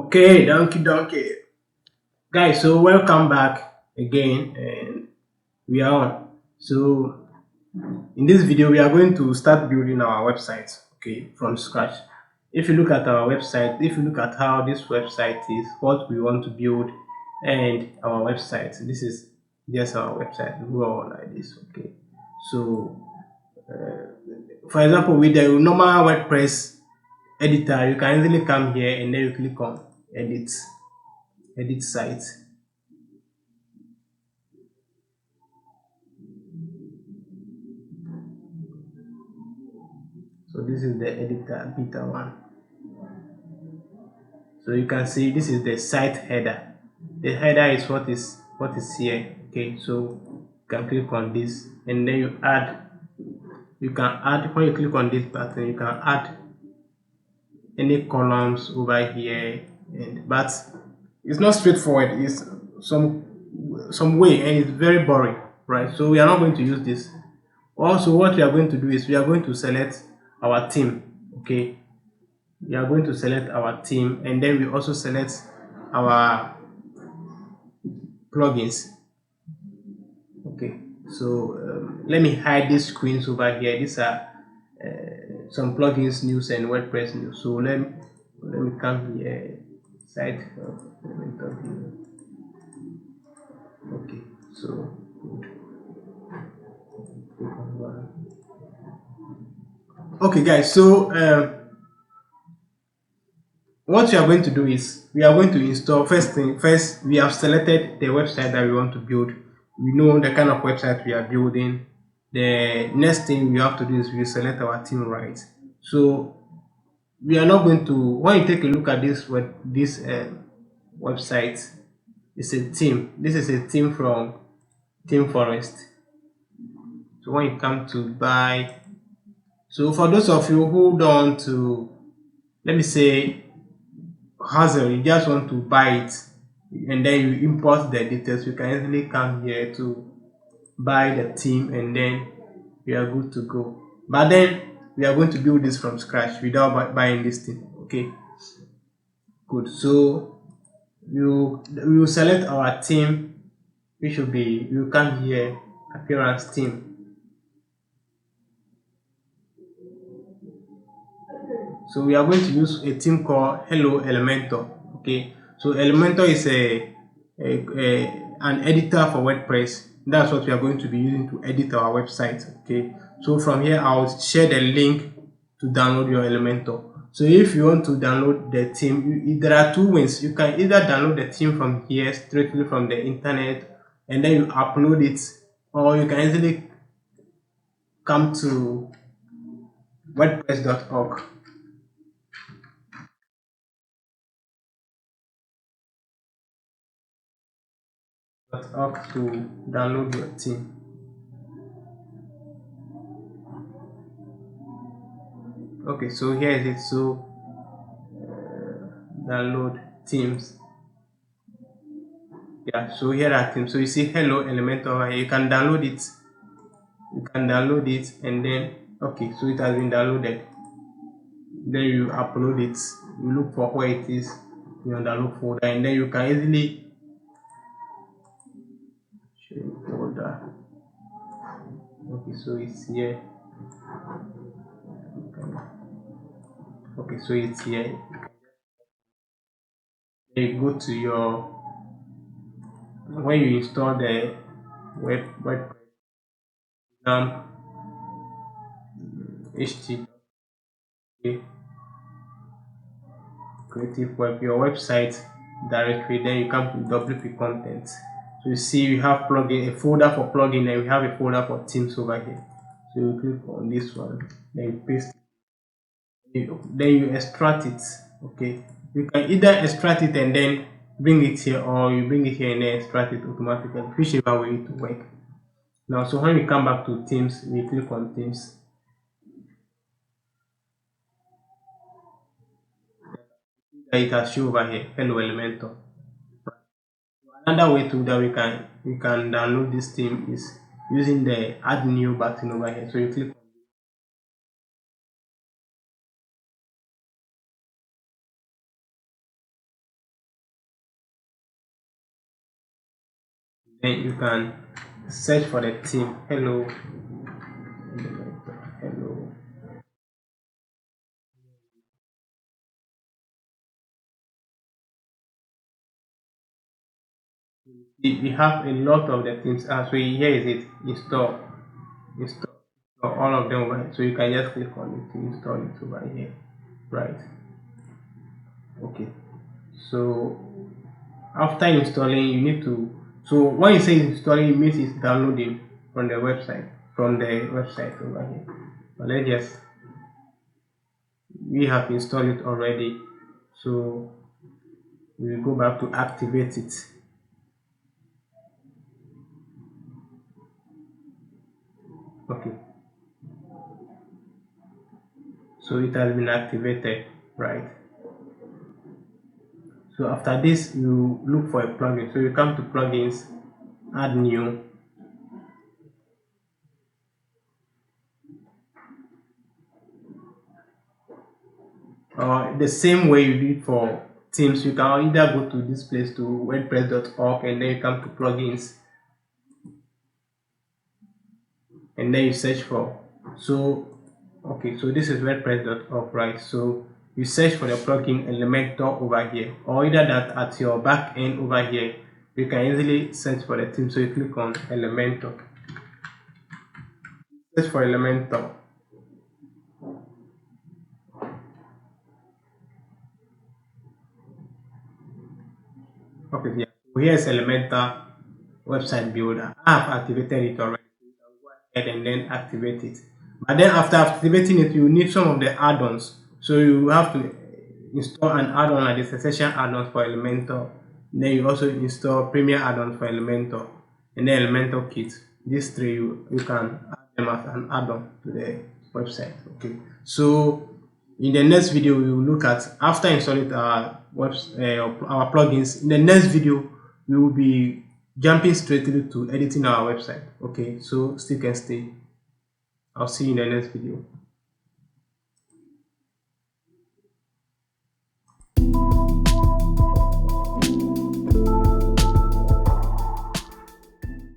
Okay, donkey. Guys, so welcome back again, and we are on. So, in this video, we are going to start building our website, okay, from scratch. If you look at our website, if you look at how this website is, what we want to build, and our website, this is just our website, raw like this, okay. So, for example, with the normal WordPress editor, you can easily come here and then you click on edit site. So this is the editor beta one. So you can see this is the site header. The header is what is here. Okay, so you can click on this and then you can add when you click on this button, you can add any columns over here, but it's not straightforward. It's some way and it's very boring, right? So we are not going to use this. Also, what we are going to do is we are going to select our theme. Okay, we are going to select our theme and then we also select our plugins. Okay, so let me hide these screens over here. These are some plugins news and WordPress news. So let me come here, site Elementor view. Okay, so good. Okay, guys, so what we are going to do is we are going to install first we have selected the website that we want to build. We know the kind of website we are building. The next thing we have to do is we select our theme, right? So we are not going to, when you take a look at this website, it's a theme. This is a theme from ThemeForest. So when you come to buy, so for those of you who don't want to, let me say, hassle, you just want to buy it and then you import the details, you can easily come here to buy the theme and then we are good to go. But then we are going to build this from scratch without buying this thing. Okay, good. So we will select our theme, which should be, you come here, appearance theme. So we are going to use a theme called Hello Elementor. Okay, so Elementor is an editor for WordPress. That's what we are going to be using to edit our website. Okay, so from here I'll share the link to download your Elementor. So if you want to download the theme, there are two ways. You can either download the theme from here straightly from the internet and then you upload it, or you can easily come to wordpress.org to download your theme. Okay, so here is it. So download themes. Yeah, so here are themes. So you see Hello Elementor over here. You can download it. You can download it and then okay, so it has been downloaded. Then you upload it. You look for where it is in your download folder, and then you can easily show folder. Okay, so it's here. Okay, so it's here. Then you go to your, when you install the web HTTP creative web, your website directory, then you come to WP content. So you see you have plugin, a folder for plugin, and we have a folder for themes over here. So you click on this one, then you paste it, then you extract it. Okay, you can either extract it and then bring it here, or you bring it here and then extract it automatically, whichever way to work. Now, so when we come back to themes, we click on themes. It has shown over here, Hello Elementor. Another way too that we can download this theme is using the add new button over here. So you click Then you can search for the theme. Hello. Hello. We have a lot of the themes. So here is it. Install all of them over here. So you can just click on it to install it over here. Right. Okay. So after installing, you need to. So when you say installing, it means it's downloading from the website. Over here. But let's just. We have installed it already. So we will go back to activate it. Okay. So it has been activated, right? So after this, you look for a plugin. So you come to plugins, add new. The same way you did for themes, you can either go to this place to wordpress.org and then you come to plugins and then you search for. So okay, so this is wordpress.org, right? So you search for the plugin Elementor over here, or either that at your back end over here, you can easily search for the theme. So you click on Elementor, search for Elementor. Okay, yeah. So here's Elementor website builder. I have activated it already. So you can go ahead and then activate it. But then after activating it, you need some of the add-ons. So you have to install an add-on like this Essential add-ons for Elementor. Then you also install Premier add-ons for Elementor, and then Elementor Kit. These three you can add them as an add-on to the website. Okay. So in the next video, we will look at after installing our our plugins. In the next video, we will be jumping straightly to editing our website. Okay. So stick and stay. I'll see you in the next video.